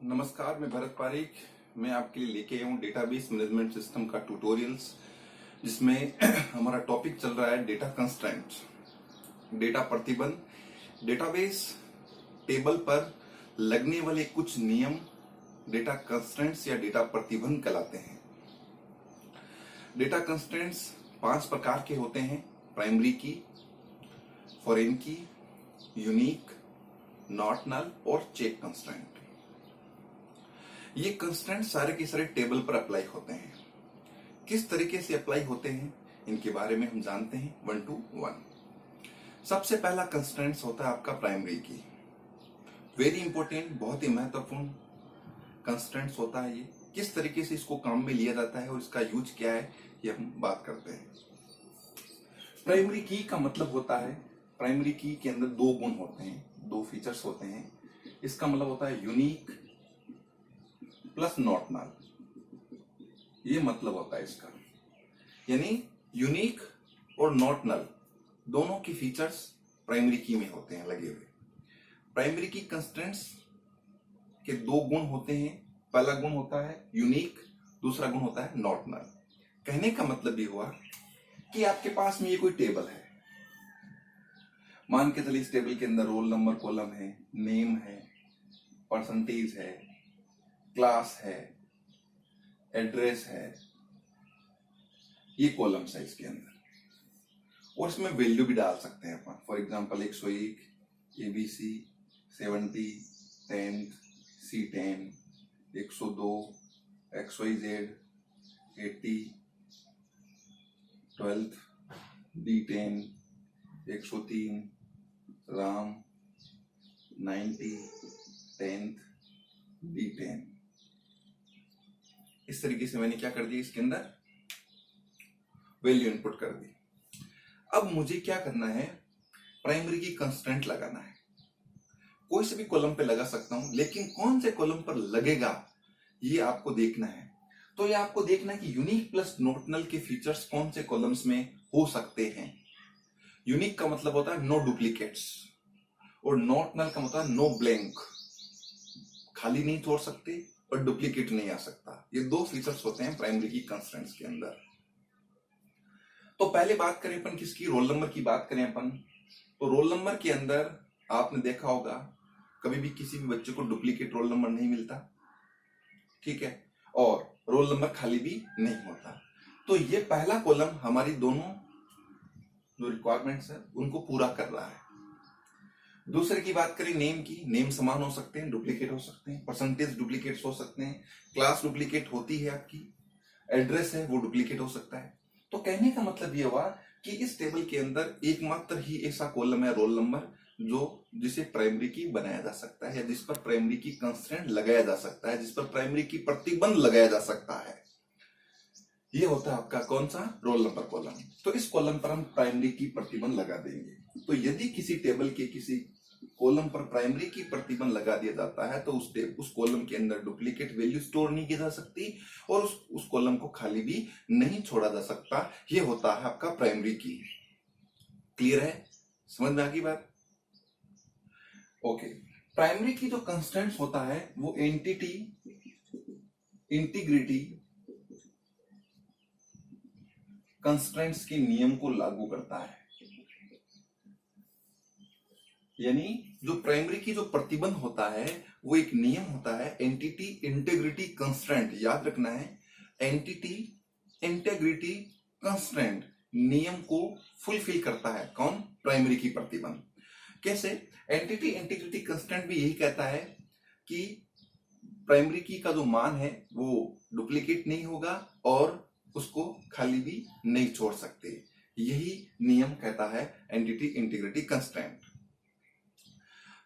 नमस्कार, मैं भरत पारिक। मैं आपके लिए लेके आया हूँ डेटाबेस मैनेजमेंट सिस्टम का ट्यूटोरियल्स, जिसमें हमारा टॉपिक चल रहा है डेटा कंस्ट्रेंट, डेटा प्रतिबंध। डेटाबेस टेबल पर लगने वाले कुछ नियम डेटा कंस्ट्रेंट्स या डेटा प्रतिबंध कहलाते हैं। डेटा कंस्ट्रेंट्स 5 प्रकार के होते हैं: प्राइमरी की, फॉरेन की, यूनिक, नॉट नल और चेक कंस्ट्रेंट। ये कंस्ट्रेंट सारे के सारे टेबल पर अप्लाई होते हैं। किस तरीके से अप्लाई होते हैं इनके बारे में हम जानते हैं 1 to 1। सबसे पहला कंस्ट्रेंट होता है आपका प्राइमरी की। वेरी इंपॉर्टेंट, बहुत ही महत्वपूर्ण कंस्ट्रेंट होता है ये। किस तरीके से इसको काम में लिया जाता है और इसका यूज क्या है, ये हम बात करते हैं। प्राइमरी की का मतलब होता है, प्राइमरी की के अंदर 2 गुण होते हैं, 2 फीचर्स होते हैं। इसका मतलब होता है यूनिक प्लस नॉट नल। ये मतलब होता है इसका, यानी यूनिक और नॉट नल दोनों की फीचर्स प्राइमरी की में होते हैं लगे हुए। प्राइमरी की कंस्ट्रेंट्स के 2 गुण होते हैं। पहला गुण होता है यूनिक, दूसरा गुण होता है नॉट नल। कहने का मतलब ये हुआ कि आपके पास में ये कोई टेबल है, मान के चलिए इस टेबल के अंदर रोल नंबर कॉलम है, नेम है, परसेंटेज है, क्लास है, एड्रेस है, ये कॉलम्स है इसके अंदर। और इसमें वैल्यू भी डाल सकते हैं अपन। For example 101, ABC, 70, 10, C10, 102, XYZ, 80, 12, D10, 103, RAM, 90, 10, D10। इस तरीके से मैंने क्या कर दिया, इसके अंदर वैल्यू इनपुट कर दी। अब मुझे क्या करना है, प्राइमरी की कंस्ट्रेंट लगाना है। कोई से भी कॉलम पे लगा सकता हूं, लेकिन कौन से कॉलम पर लगेगा ये आपको देखना है। तो ये आपको देखना है कि यूनिक प्लस नॉट नल के फीचर्स कौन से कॉलम्स में हो सकते हैं। यूनिक का मतलब होता है नो डुप्लीकेट्स, और नॉट नल का मतलब नो ब्लैंक, खाली नहीं छोड़ सकते और डुप्लीकेट नहीं आ सकता। ये 2 फीचर्स होते हैं प्राइमरी की कंस्ट्रेंट्स के अंदर। तो पहले बात करें अपन किसकी, रोल नंबर की बात करें अपन। तो रोल नंबर के अंदर आपने देखा होगा कभी भी किसी भी बच्चे को डुप्लीकेट रोल नंबर नहीं मिलता, ठीक है, और रोल नंबर खाली भी नहीं होता। तो ये पहला कॉलम हमारी दोनों जो रिक्वायरमेंट्स है उनको पूरा कर रहा है। दूसरे की बात करें नेम की, नेम समान हो सकते हैं, डुप्लीकेट हो सकते हैं, परसेंटेज डुप्लीकेट हो सकते हैं, क्लास डुप्लीकेट होती है आपकी, एड्रेस है वो डुप्लीकेट हो सकता है। तो कहने का मतलब ये हुआ कि इस टेबल के अंदर एकमात्र ही ऐसा कॉलम है रोल नंबर जिसे प्राइमरी की बनाया जा सकता है, या जिस पर प्राइमरी की कंस्ट्रेंट लगाया जा सकता है, जिस पर प्राइमरी की प्रतिबंध लगाया जा सकता है। ये होता है आपका कौन सा, रोल नंबर कॉलम। तो इस कॉलम पर हम प्राइमरी की प्रतिबंध लगा देंगे। तो यदि किसी टेबल के किसी कॉलम पर प्राइमरी की प्रतिबंध लगा दिया जाता है तो उस कॉलम के अंदर डुप्लीकेट वैल्यू स्टोर नहीं की जा सकती और उस कॉलम को खाली भी नहीं छोड़ा जा सकता। ये होता है आपका प्राइमरी की। क्लियर है, समझ में आ गई बात? ओके। प्राइमरी की जो कंस्ट्रेंट्स होता है वो एंटिटी, इंटीग्रिटी कंस्ट्रेंट्स के नियम को लागू करता है। यानी जो प्राइमरी की जो प्रतिबंध होता है वो एक नियम होता है, एंटिटी इंटेग्रिटी कंस्ट्रेंट। याद रखना है, एंटिटी इंटेग्रिटी कंस्ट्रेंट नियम को फुलफिल करता है कौन, प्राइमरी की प्रतिबंध। कैसे? एंटिटी इंटेग्रिटी कंस्ट्रेंट भी यही कहता है कि प्राइमरी की का जो मान है वो डुप्लीकेट नहीं होगा और उसको खाली भी नहीं छोड़ सकते। यही नियम कहता है एंटिटी इंटीग्रिटी कंस्ट्रेंट।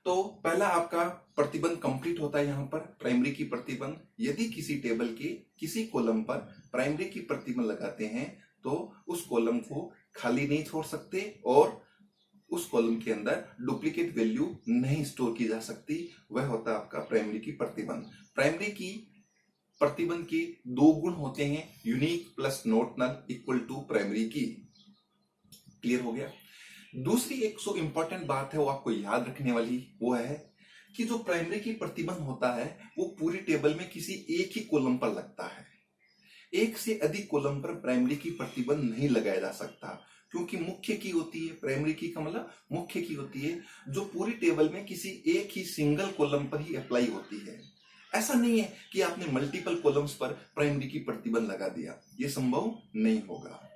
तो पहला आपका प्रतिबंध कंप्लीट होता है यहां पर, प्राइमरी की प्रतिबंध। यदि किसी टेबल के किसी कॉलम पर प्राइमरी की प्रतिबंध लगाते हैं तो उस कॉलम को खाली नहीं छोड़ सकते और उस कॉलम के अंदर डुप्लीकेट वैल्यू नहीं स्टोर की जा सकती। वह होता है आपका प्राइमरी की प्रतिबंध। प्राइमरी की प्रतिबंध के 2 गुण होते हैं, unique plus not null equal to primary की। क्लियर हो गया? दूसरी एक सो इंपॉर्टेंट बात है वो आपको याद रखने वाली, वो है कि जो प्राइमरी की प्रतिबंध होता है वो पूरी टेबल में किसी एक ही कॉलम पर लगता है। एक से अधिक कॉलम पर प्राइमरी की प्रतिबंध नहीं लगाया जा सकता, क्योंकि मुख्य की होती है, प्राइमरी की का मतलब मुख्य की होती है, जो पूरी टेबल में किसी एक ही सिंगल कॉलम पर ही अप्लाई होती है। ऐसा नहीं है कि आपने मल्टीपल कॉलम्स पर प्राइमरी की प्रतिबंध लगा दिया, यह संभव नहीं होगा।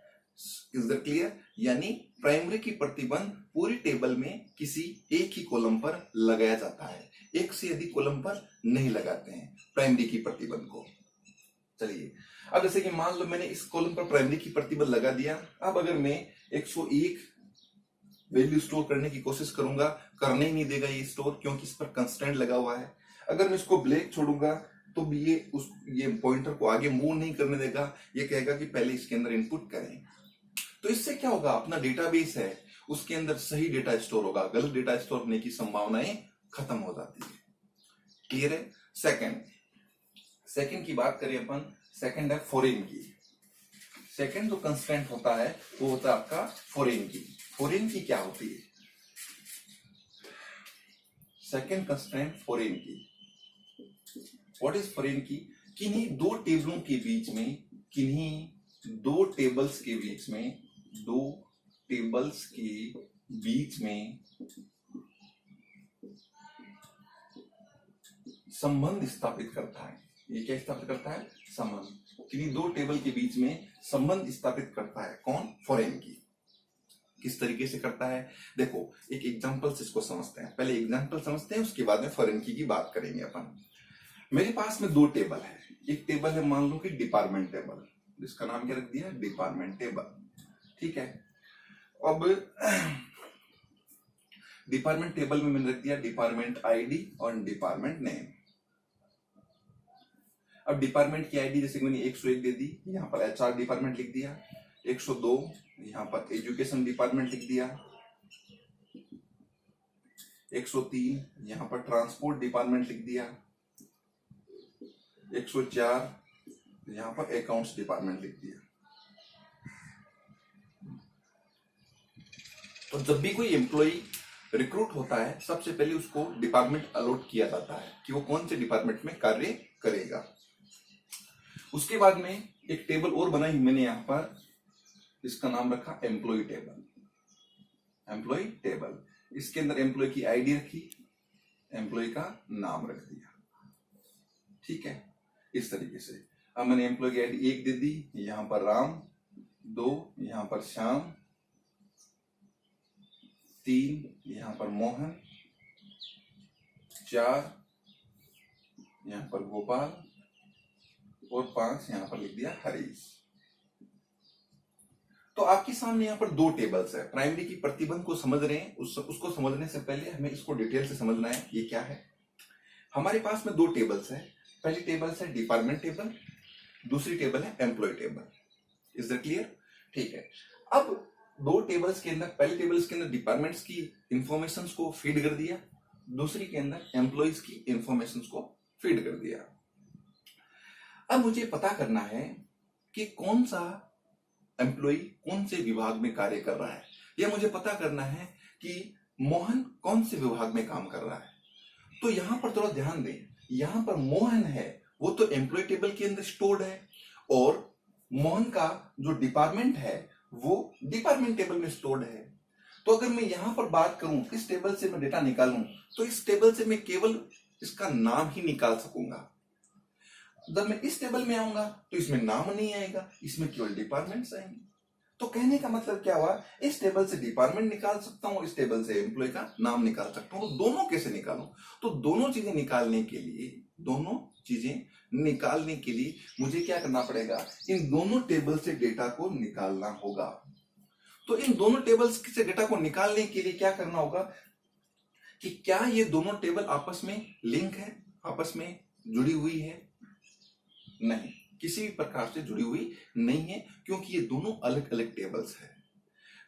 Is that clear? यानी प्राइमरी की प्रतिबंध पूरी टेबल में किसी एक ही कॉलम पर लगाया जाता है, एक से अधिक कॉलम पर नहीं लगाते हैं प्राइमरी की प्रतिबंध को। चलिए, अब जैसे कि मान लो मैंने इस कॉलम पर प्राइमरी की प्रतिबंध लगा दिया। अब अगर मैं 101 वैल्यू स्टोर करने की कोशिश करूंगा, करने ही नहीं देगा ये स्टोर, क्योंकि इस पर कंस्ट्रेंट लगा हुआ है। अगर मैं इसको ब्लैक छोड़ूंगा तो भी ये पॉइंटर को आगे मूव नहीं करने देगा, ये कहेगा कि पहले इसके अंदर इनपुट करें। तो इससे क्या होगा, अपना डेटाबेस है उसके अंदर सही डेटा स्टोर होगा, गलत डेटा स्टोर होने की संभावनाएं खत्म हो जाती है। क्लियर है? सेकंड की बात करें अपन, सेकंड है फॉरेन की। सेकंड जो कंस्ट्रेंट होता है वो होता है आपका फॉरेन की। फॉरेन की क्या होती है? सेकंड कंस्ट्रेंट फॉरेन की। व्हाट इज फॉरेन की? किन्हीं दो टेबलों के बीच में, किन्हीं दो टेबल्स के बीच में, दो टेबल्स के बीच में संबंध स्थापित करता है। ये क्या स्थापित करता है? संबंध। किन्हीं दो टेबल के बीच में संबंध स्थापित करता है। कौन? फॉरेन की। किस तरीके से करता है? देखो, एक एग्जांपल से इसको समझते हैं। पहले एग्जांपल समझते हैं, उसके बाद में फॉरेन की बात करेंगे अपन। मेरे पास में दो टेबल है। एक टेबल है मान लो कि डिपार्टमेंट टेबल, जिसका नाम क्या रख दिया? Department table. ठीक है। अब डिपार्टमेंट टेबल में मैंने रख दिया डिपार्टमेंट आईडी और डिपार्टमेंट नेम। अब डिपार्टमेंट की आईडी जैसे मैंने 101 दे दी, यहाँ पर एचआर डिपार्टमेंट लिख दिया। 102 यहाँ पर एजुकेशन डिपार्टमेंट लिख दिया। 103 यहाँ पर ट्रांसपोर्ट डिपार्टमेंट लिख दिया। 104 यहाँ पर अकाउंट्स डिपार्टमेंट लिख दिया। तो जब भी कोई एम्प्लॉय रिक्रूट होता है, सबसे पहले उसको डिपार्टमेंट अलॉट किया जाता है कि वो कौन से डिपार्टमेंट में कार्य करेगा। उसके बाद में एक टेबल और बनाई मैंने यहां पर, इसका नाम रखा एम्प्लॉय टेबल। एम्प्लॉय टेबल, इसके अंदर एम्प्लॉय की आईडी रखी, एम्प्लॉय का नाम रख दिया। ठीक है, इस तरीके से। अब मैंने एम्प्लॉय की आईडी 1 दे दी, यहां पर राम। 2 यहां पर श्याम। 3 यहां पर मोहन। 4 यहां पर गोपाल और 5 यहां पर लिख दिया हरीश। तो आपके सामने यहां पर दो टेबल्स है। प्राइमरी की प्रतिबंध को समझ रहे हैं, उसको समझने से पहले हमें इसको डिटेल से समझना है। ये क्या है? हमारे पास में दो टेबल्स है। पहली टेबल है डिपार्टमेंट टेबल, दूसरी टेबल है employ table. Is that clear? ठीक है। अब दो टेबल्स के अंदर, पहले टेबल्स के अंदर डिपार्टमेंट्स की इंफॉर्मेशन को फीड कर दिया, दूसरी के अंदर एम्प्लॉयज की इंफॉर्मेशन को फीड कर दिया। अब मुझे पता करना है कि कौन सा एम्प्लॉय कौन से विभाग में कार्य कर रहा है, या मुझे पता करना है कि मोहन कौन से विभाग में काम कर रहा है। तो यहां पर थोड़ा ध्यान दें, यहां पर मोहन है वो तो एम्प्लॉय टेबल के अंदर स्टोर्ड है, और मोहन का जो डिपार्टमेंट है वो डिपार्टमेंट टेबल में स्टोर्ड है। तो अगर मैं यहां पर बात करूं, इस टेबल से मैं डेटा निकालूं, तो इस टेबल से मैं केवल इसका नाम ही निकाल सकूंगा। जब मैं इस टेबल में आऊंगा तो इसमें नाम नहीं आएगा, इसमें केवल डिपार्टमेंट्स आएंगे। तो कहने का मतलब क्या हुआ, इस टेबल से डिपार्टमेंट निकाल सकता हूं, इस टेबल से एम्प्लॉय का नाम निकाल सकता हूं। तो दोनों कैसे निकालूं? तो दोनों चीजें निकालने के लिए मुझे क्या करना पड़ेगा, इन दोनों टेबल से डेटा को निकालना होगा। तो इन दोनों टेबल्स से डेटा को निकालने के लिए क्या करना होगा कि क्या ये दोनों टेबल आपस में लिंक है, आपस में जुड़ी हुई है? नहीं, किसी भी प्रकार से जुड़ी हुई नहीं है, क्योंकि ये दोनों अलग अलग टेबल्स है।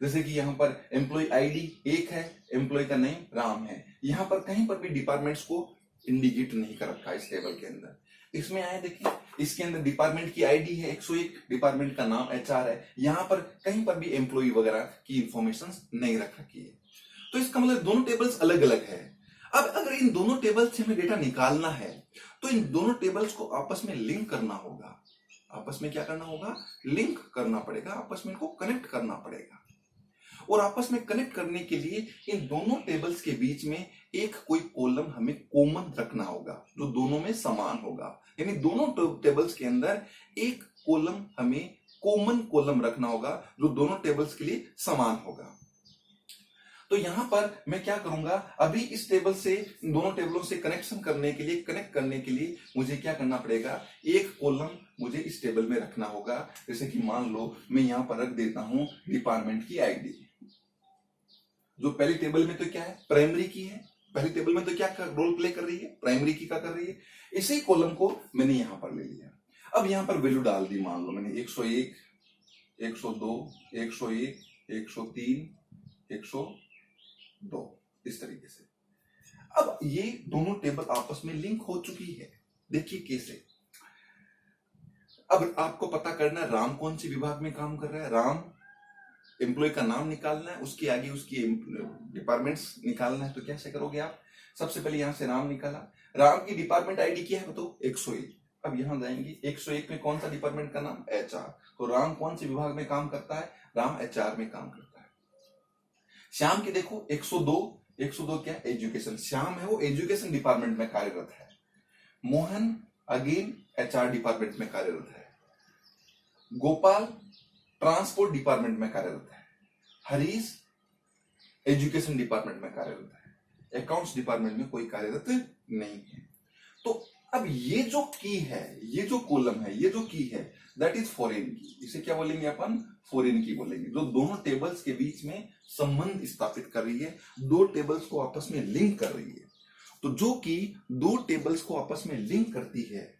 जैसे कि यहाँ पर एम्प्लॉय आईडी 1 है, एम्प्लॉय का नेम राम है। यहाँ पर कहीं पर भी डिपार्टमेंट्स को इंडिकेट नहीं कर रखा इस टेबल के अंदर। इसमें आए देखिए, इसके अंदर डिपार्टमेंट की आईडी है 101, डिपार्टमेंट का नाम एचआर है। यहाँ पर कहीं पर भी एम्प्लॉय वगैरह की इंफॉर्मेशन नहीं रख रखी है। तो इसका मतलब दोनों टेबल्स अलग अलग है। अब अगर इन दोनों टेबल्स से हमें डेटा निकालना है तो इन दोनों टेबल्स को आपस में लिंक करना होगा। आपस में क्या करना होगा? लिंक करना पड़ेगा, आपस में इनको कनेक्ट करना पड़ेगा। और आपस में कनेक्ट करने के लिए इन दोनों टेबल्स के बीच में एक कोई कॉलम हमें कॉमन रखना होगा जो दोनों में समान होगा। यानी दोनों टेबल्स के अंदर एक कॉलम हमें कॉमन कॉलम रखना होगा जो दोनों टेबल्स के लिए समान होगा। तो यहां पर मैं क्या करूंगा, अभी इस टेबल से दोनों टेबलों से कनेक्ट करने के लिए मुझे क्या करना पड़ेगा? एक कॉलम मुझे इस टेबल में रखना होगा। जैसे कि मान लो मैं यहां पर रख देता हूं डिपार्टमेंट की आईडी। जो पहली टेबल में तो क्या है? प्राइमरी की है। पहली टेबल में तो क्या रोल प्ले कर रही है? प्राइमरी की का कर रही है। इसी कॉलम को मैंने यहां पर ले लिया। अब यहां पर वैल्यू डाल दी, मान लो मैंने 101, 102, 101, 103, 102, इस तरीके से। अब ये दोनों टेबल आपस में लिंक हो चुकी है। देखिए कैसे। अब आपको पता करना है राम कौन सी विभाग में काम कर रहा है। राम एम्प्लॉय का नाम निकालना है, उसके आगे उसकी डिपार्टमेंट्स निकालना है। तो कैसे करोगे आप? सबसे पहले यहां से राम निकाला। राम की डिपार्टमेंट आईडी क्या है? तो 101। अब यहां जाएंगे, 101 में कौन सा डिपार्टमेंट का नाम? HR। तो राम कौन से विभाग में काम करता है? राम HR में काम करता है। श्याम की देखो 102, 102 क्या? एजुकेशन। श्याम है वो एजुकेशन डिपार्टमेंट में कार्यरत है। मोहन अगेन HR डिपार्टमेंट में कार्यरत है। गोपाल ट्रांसपोर्ट डिपार्टमेंट में कार्यरत है। हरीश एजुकेशन डिपार्टमेंट में कार्यरत है। अकाउंट्स डिपार्टमेंट में कोई कार्यरत नहीं है। तो अब ये जो की है, ये जो कॉलम है, ये जो की है, दैट इज फॉरेन की। इसे क्या बोलेंगे अपन? फॉरेन की बोलेंगे। जो दोनों टेबल्स के बीच में संबंध स्थापित कर रही है, दो टेबल्स को आपस में लिंक कर रही है। तो जो की दो टेबल्स को आपस में लिंक करती है,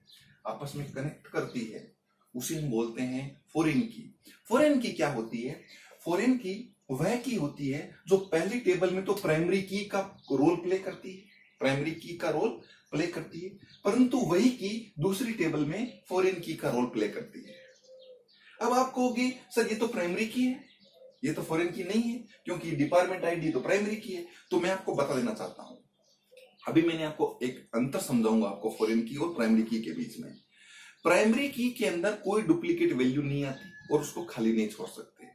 आपस में कनेक्ट करती है, उसे हम बोलते हैं फॉरेन की। फॉरेन की क्या होती है? फॉरेन की वह की होती है जो पहली टेबल में तो प्राइमरी की का रोल प्ले करती है, प्राइमरी की का रोल प्ले करती है, परंतु वही की दूसरी टेबल में फॉरेन की का रोल प्ले करती है। अब आप कहोगे सर ये तो प्राइमरी की है, ये तो फॉरेन की नहीं है, क्योंकि डिपार्टमेंट आईडी तो प्राइमरी की है। तो मैं आपको बता देना चाहता हूं, अभी मैंने आपको एक अंतर समझाऊंगा आपको फॉरेन की और प्राइमरी की के बीच में। प्राइमरी की के अंदर कोई डुप्लीकेट वैल्यू नहीं आती और उसको खाली नहीं छोड़ सकते।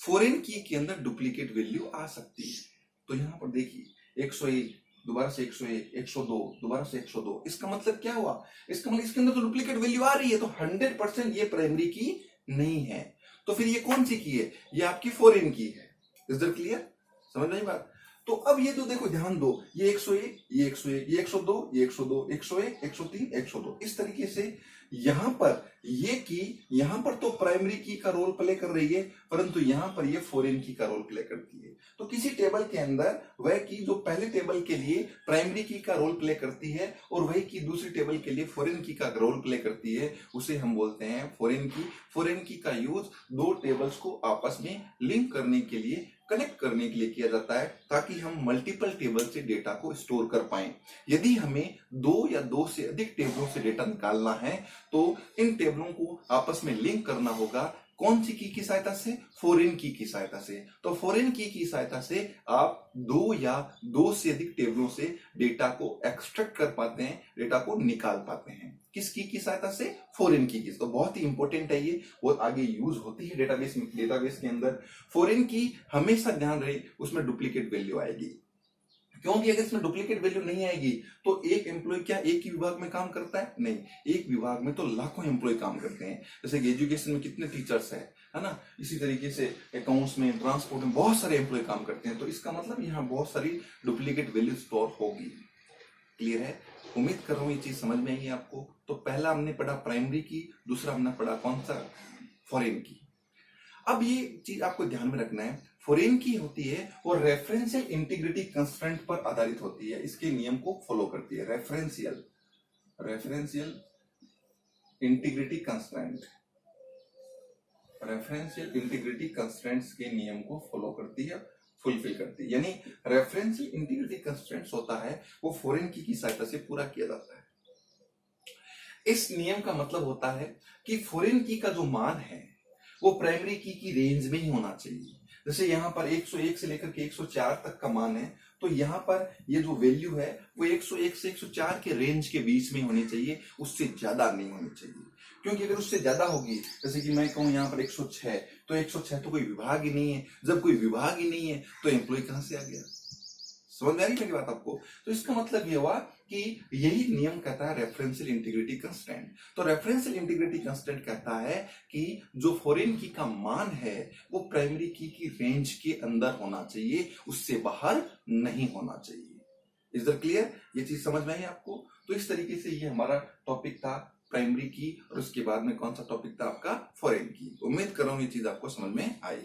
फॉरेन की के अंदर डुप्लीकेट वैल्यू आ सकती है। तो यहां पर देखिए 101 दोबारा से 101, 102 दोबारा से 102। इसका मतलब क्या हुआ? इसका मतलब इसके अंदर तो डुप्लीकेट वैल्यू आ रही है, तो 100% ये प्राइमरी की नहीं है। तो फिर ये कौन सी की है? ये आपकी फॉरेन की है। Is that clear? समझ नहीं बात? तो अब ये तो देखो, ध्यान दो, ये 101, ये 101, ये 102, ये 102, 101, 103, 102, इस तरीके से यहां पर ये की, यहां पर तो प्राइमरी की का रोल प्ले कर रही है, परंतु यहां पर ये फॉरेन की का रोल प्ले करती है। तो किसी टेबल के अंदर वह की जो पहले टेबल के लिए प्राइमरी की का रोल प्ले करती है और वही की दूसरी टेबल के लिए फॉरेन की का रोल प्ले करती है, उसे हम बोलते हैं फॉरेन की। फॉरेन की का यूज दो टेबल्स को आपस में लिंक करने के लिए, कनेक्ट करने के लिए किया जाता है, ताकि हम मल्टीपल टेबल से डेटा को स्टोर कर पाएं। यदि हमें दो या दो से अधिक टेबलों से डेटा निकालना है तो इन टेबलों को आपस में लिंक करना होगा। कौन सी की सहायता से? फॉरेन की सहायता से। तो फॉरेन की सहायता से आप दो या दो से अधिक टेबलों से डेटा को एक्सट्रैक्ट कर पाते हैं, डेटा को निकाल पाते हैं। किस की सहायता से? फॉरेन की। तो बहुत ही इंपॉर्टेंट है ये, बहुत आगे यूज होती है डेटाबेस के अंदर। फॉरेन की हमेशा ध्यान रहे, उसमें डुप्लीकेट वैल्यू आएगी, क्योंकि अगर इसमें डुप्लीकेट वैल्यू नहीं आएगी तो एक एम्प्लॉय क्या एक ही विभाग में काम करता है? नहीं, एक विभाग में तो लाखों एम्प्लॉय काम करते हैं। जैसे कि एजुकेशन में कितने टीचर्स है ना, इसी तरीके से अकाउंट्स में, ट्रांसपोर्ट में बहुत सारे एम्प्लॉय काम करते हैं। तो इसका मतलब यहाँ बहुत सारी डुप्लीकेट वैल्यू स्टोर होगी। क्लियर है? उम्मीद कर रहा हूँ ये चीज समझ में आई आपको। तो पहला हमने पढ़ा प्राइमरी की, दूसरा हमने पढ़ा कौन सा? फॉरेन की। अब ये चीज आपको ध्यान में रखना है, फॉरेन की होती है और रेफरेंशियल इंटीग्रिटी कंस्ट्रेंट पर आधारित होती है, इसके नियम को फॉलो करती है। रेफरेंशियल इंटीग्रिटी कंस्ट्रेंट्स के नियम को फॉलो करती है, फुलफिल करती है। यानी रेफरेंशियल इंटीग्रिटी कंस्ट्रेंट्स होता है वो फॉरेन की सहायता से पूरा किया जाता है। इस नियम का मतलब होता है कि फॉरेन की का जो मान है वो प्राइमरी की रेंज में ही होना चाहिए। जैसे यहां पर 101 से लेकर के 104 तक का मान है, तो यहाँ पर ये जो वैल्यू है वो 101 से 104 के रेंज के बीच में होनी चाहिए, उससे ज्यादा नहीं होनी चाहिए। क्योंकि अगर उससे ज्यादा होगी, जैसे कि मैं कहूँ यहाँ पर 106, तो 106 तो कोई विभाग ही नहीं है। जब कोई विभाग ही नहीं है तो एम्प्लॉय कहां से आ गया? समझ में आ रही मेरी बात आपको? तो इसका मतलब ये हुआ कि यही नियम कहता है रेफरेंशियल इंटीग्रिटी कंस्ट्रेंट। तो रेफरेंशियल इंटीग्रिटी कंस्ट्रेंट कहता है कि जो फॉरेन की का मान है वो प्राइमरी की रेंज के अंदर होना चाहिए, उससे बाहर नहीं होना चाहिए। Is that clear? ये चीज समझ में आई आपको? तो इस तरीके से ये हमारा टॉपिक था प्राइमरी की, और उसके बाद में कौन सा टॉपिक था आपका? फॉरेन की। उम्मीद कर रहा हूं ये चीज आपको समझ में आई।